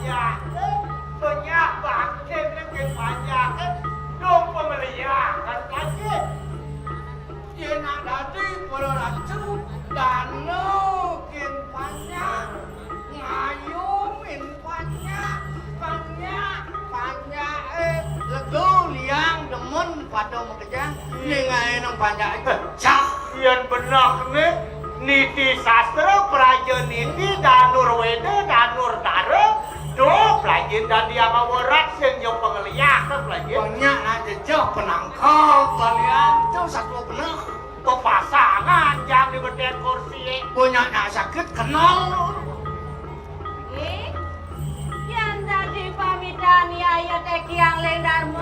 banyak banyak bakin dengan banyak dong pemeliharaan lagi yang ada para ratu dano kin banyak ngayumin banyak lego liang demen pada mekejang ningali nang banyak cah yang benar nih niti sastra praja niti danur wede danur tara do pelajin dan dia ngawarat sing yo pengeliak pelajin banyak aja jauh penangkap kalian tuh satu bener pepasangan jam di beden kursi punya sakit kenal yang tadi pamitani ayat yang lendarmu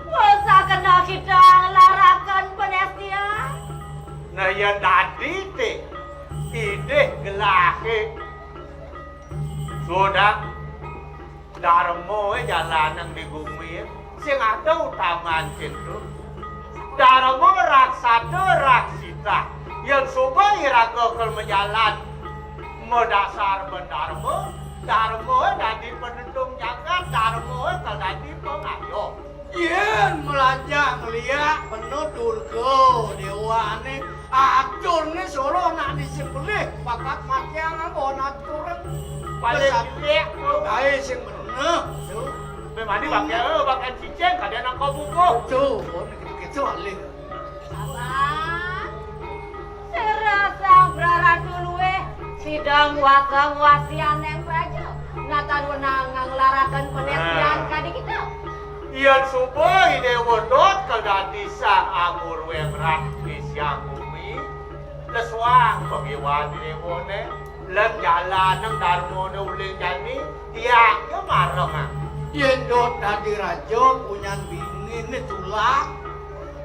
masa kena kita larakan penestian nah yang tadi teh ide gelahe sudah darmo jalanan di bumi sing ada utaman itu darmo raksada raksita yang coba iragakal menjalan medasar bendarmo darmo dadi penentung jagat darmo dadi pengayo yen melajak ngeliat penuh durga dewa ane acur nih solo nak disembelih pakat makian aku naturen paling liek kae sing bener tuh memang pakai cicing kadang nak kau buku tuh gitu alih sabar serasa beraratu luwe sidang wasian yang baja ngatan wenang nglarakan penestian kadi kita iyan suboy dewodot kagati sang agur wemrat bisyang bumi leswang pagiwan dewone lan jalan ng darmo na uling jani tiang ke marang iyan dot tadi rajo punyan bingin ni tulak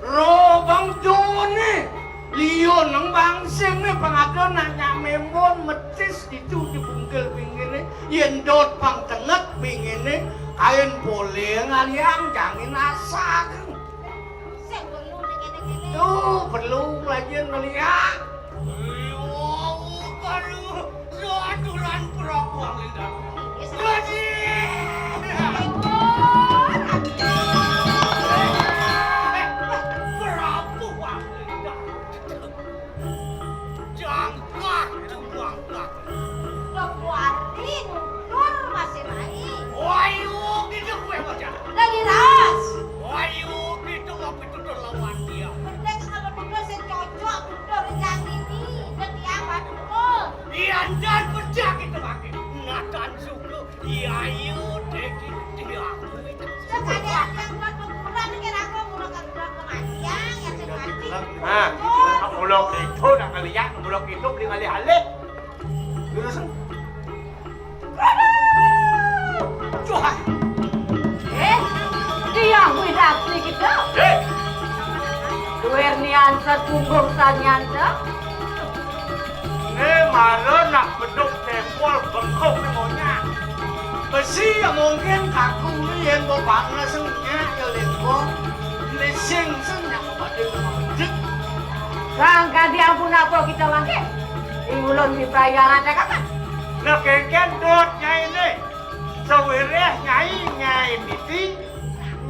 robang jone liyon ng bangsing ni pangadon nanya membon metis itu di bungkel bingin ni iyan dot pang tenget bingin ni kain boleh ngaliang jangin asa kan sing perlu nek tuh perlu lagi ngeliat aturan perempuan linda lagi perempuan linda jangkak jangkak keluarin nur masih naik wayu gitu gue baca lagi ras wayu gitu ngopi tuh lawan dia berdek kalau betul saya cocok betul yang ini dan apa betul iya dan pecah gitu makin ngatan suku iya yuk deki dia sekali yang buat pemurah mikir aku mulakan bulan kematian yang sekali mulok itu nak ngeliat mulok itu beli ngalih-alih terus cuai dia widakli gitu duernian setunggung sanyanta malah nak beduk tempol bengkok ni maunya besi yang mungkin kaku ni yang bapaknya sengnya yang lembong ni seng-seng yang pada ngomong rangka dia pun apa kita wangi ingulun di pelayaran saya kata nak kengken dot nyai ni sewireh nyai miti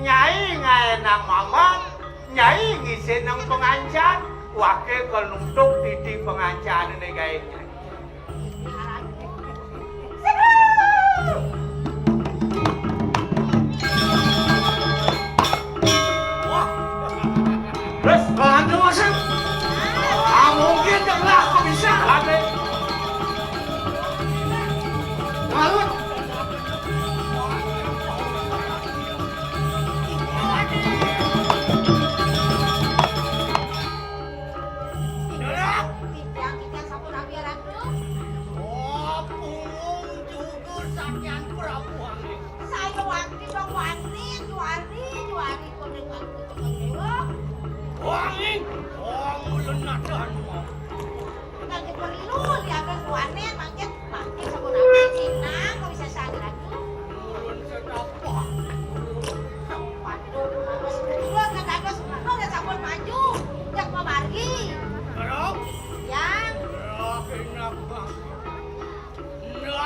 nyai nang mama nyai ngisi nang pengancan wakil keluntuk titi pengancan ni gayanya terus hantu masuk mungkin janganlah kau bisa habis malu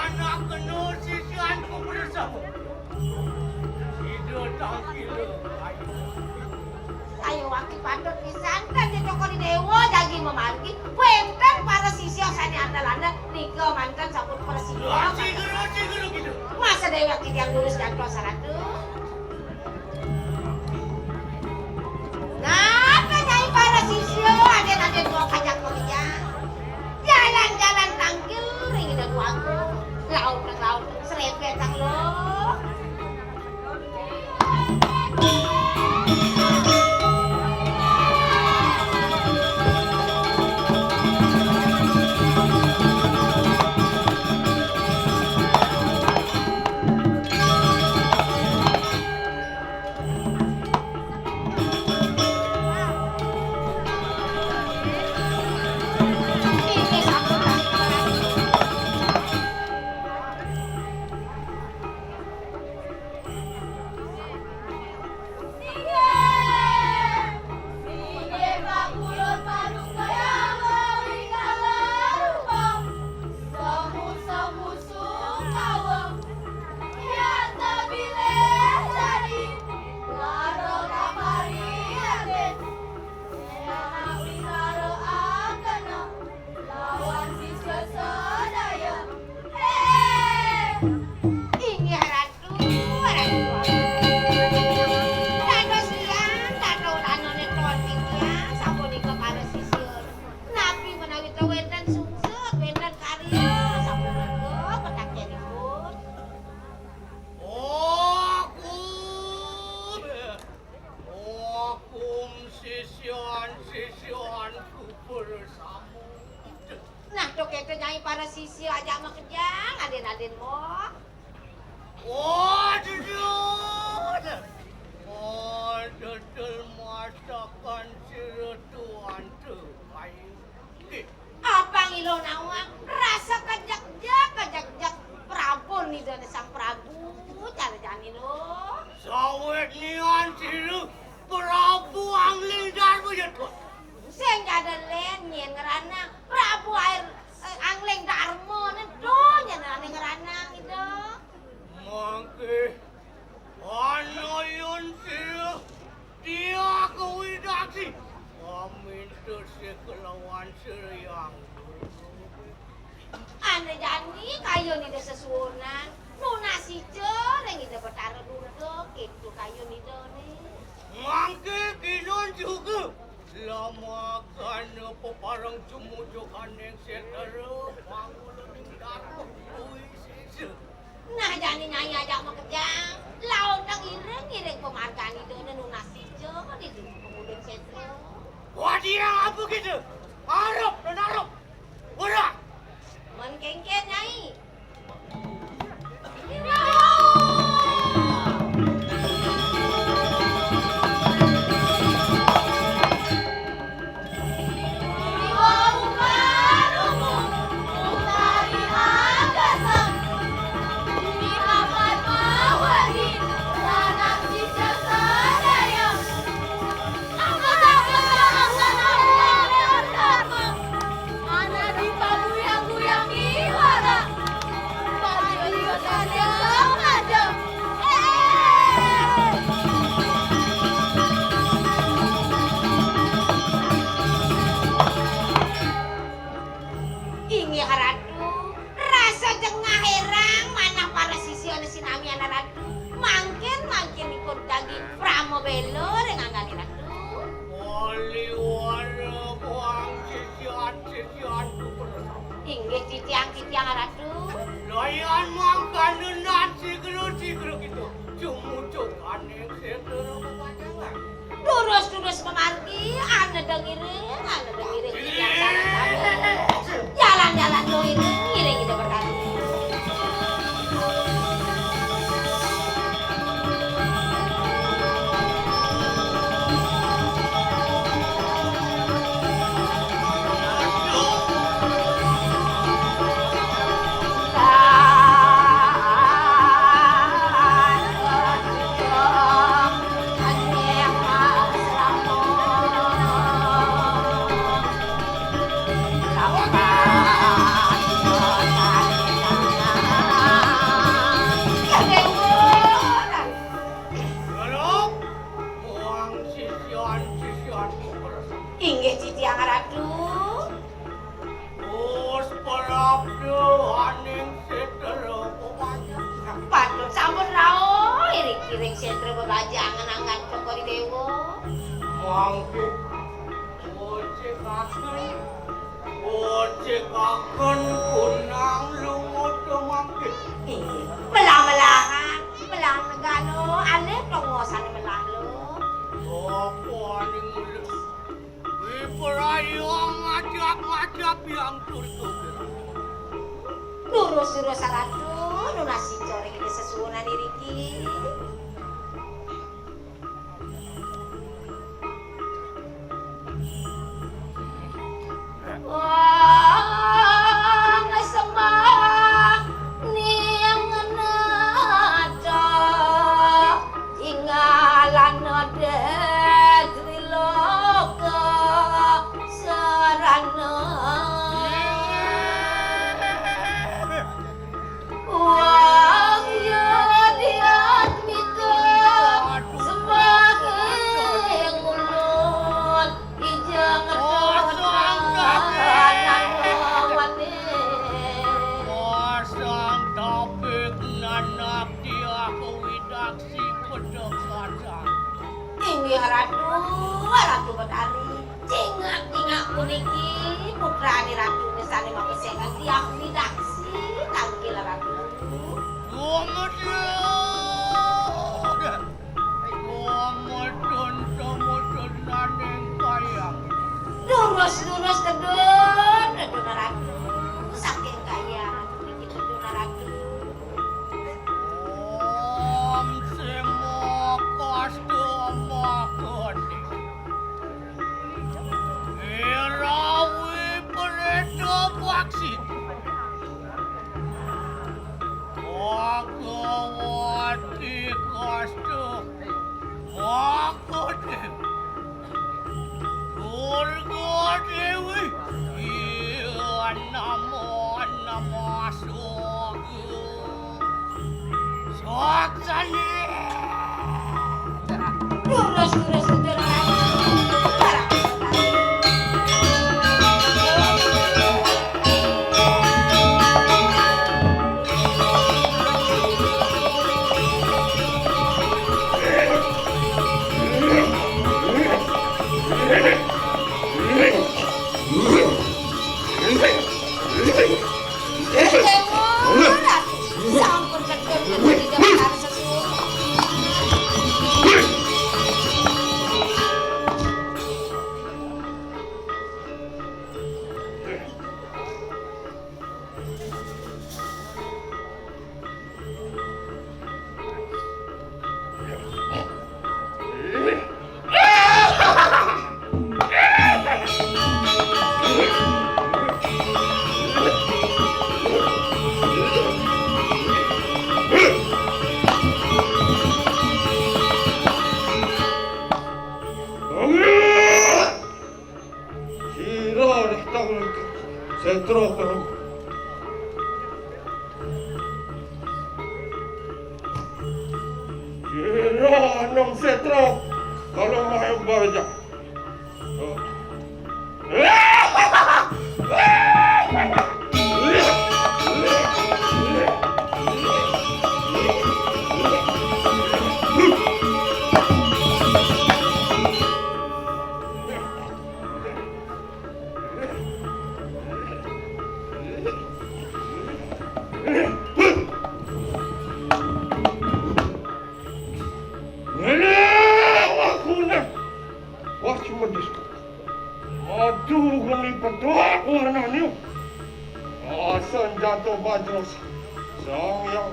anak kenal si waki pandot pisan kan di toko di dewa jagi memargi wenten para sisyo sani andal-andal nika mantan sampun persio Cigero gitu. masa dewa kita yang lurus dan klosa ratu ngapa nyai para sisyo aden-aden mau kajak kejang jalan-jalan tanggil ringin dan wagu laut serempetang lo Durus memargi, ane dengirin jalan-jalan lo ini ngiring ide berkali. Lawakan mangke. Ojek akan kunang lumut mangke. Melang-melangan, melang negano, aneh pengosan melang lo. Apa ning mulut? Ibrahim ngajak-ngajak yang turut-turut. Lurus-lurus saratu, nunasi coreng ini sesuunan diriki. Wah, ngesemah niang ngenaca ingalan nodet triloka sarana. Wah, ya diat mika sebagai ulun ijang Pasang tapik nanak dia kewidak si pedok sadang. Tinggi ratu Betari. Cingak kuniki putrani ratu misalnya mau kesengan tiap widaksi tangkil ratu. Mudun naneng kayang. Lurus kedun ratu. Saking kaya kuniki kedun ratu. Om semokas tumakoni. Irawi beredo waksi. Magawati kastu makoni. Durga Dewi, iya namo sogu. Soksani. Lurus kedun ratu. Sampun kedun tidak sesuatu. Centro, non centro, kalau mau baca. Aduh, gani berdoa warna ni. Asan jatuh bajros. Sang yang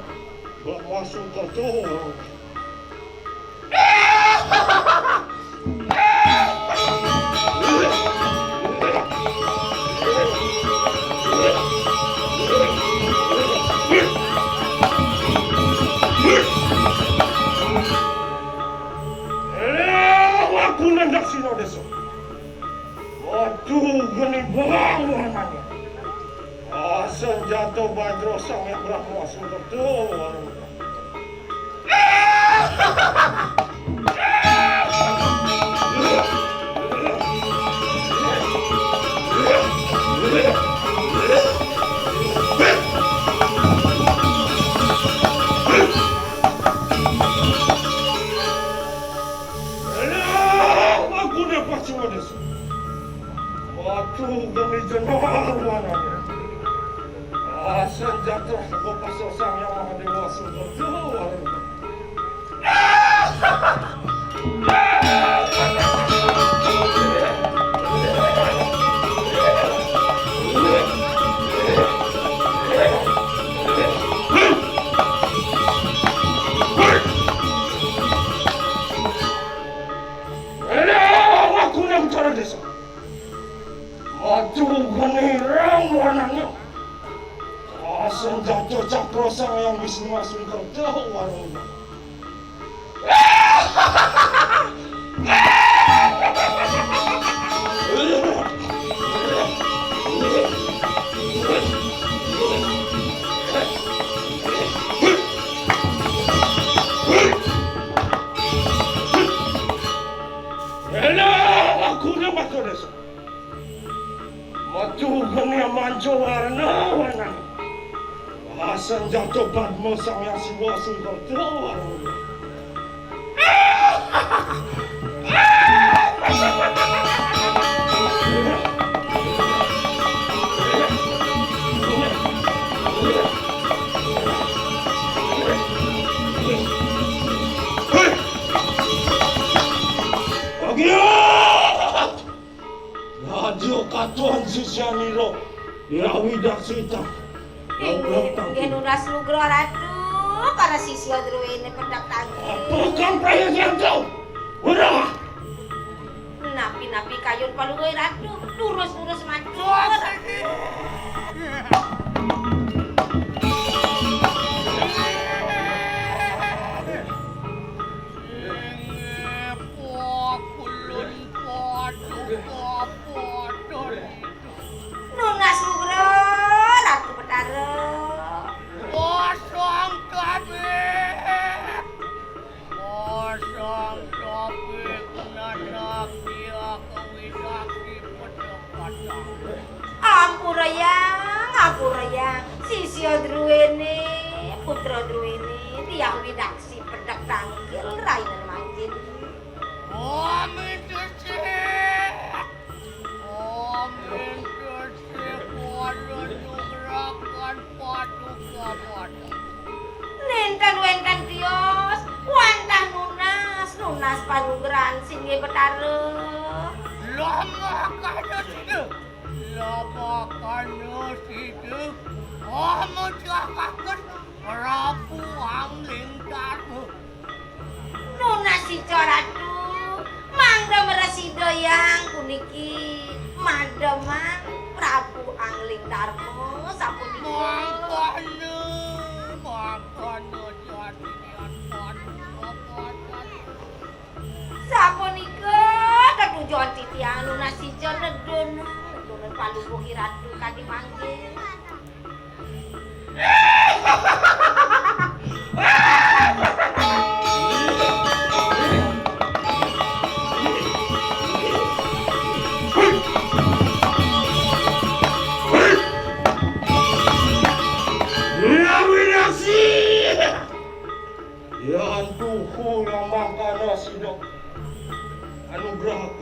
masuk ke tuh. Aku nandak sino deso. Aduh, gani bang warnanya. Asan jatuh bajros sang yang masuk ke tuh. Aku dapat senjata kopasok sang yang maha dewa Sundarta Waruna. Aku yang cara desa. Maju menirang warnanya. Senjata cakra sang yang Wisnu Sundarta Waruna. Aku nak makan desa. Maju geni manjo warna. Senjata Padma sang yang Siwa Sundarta Waruna. Radio Katuan Sisianiro Yawidak Sita. Dia nunas lugro ratu para siswa druene pendak tangki. Bukan payah jatuh. Udah. Napi kayun palungoy ratu lurus macur. Nunas lugro ratu petara. Kosong topik nanak dia kewidaki pendekatan. Ampurayang, sisya druene, putra druene, tiang widaksi pedang tangkil rainan manjin. Amin desik kuala nugrakan paduka pada. Nentan tios, wantah nunas panugeran singe betara. Lama kana situ. Mencelakakan Prabu Angling Darma. Nunas si coratu, mangga merasido yang puniki mademan Prabu Angling Darma sapuniki. Makanya jadi niat sapunika ketujuan titiang nunas si nedon palubuhi ratu kadi manggil. Yan tuho yang mangkana sidok anugerah.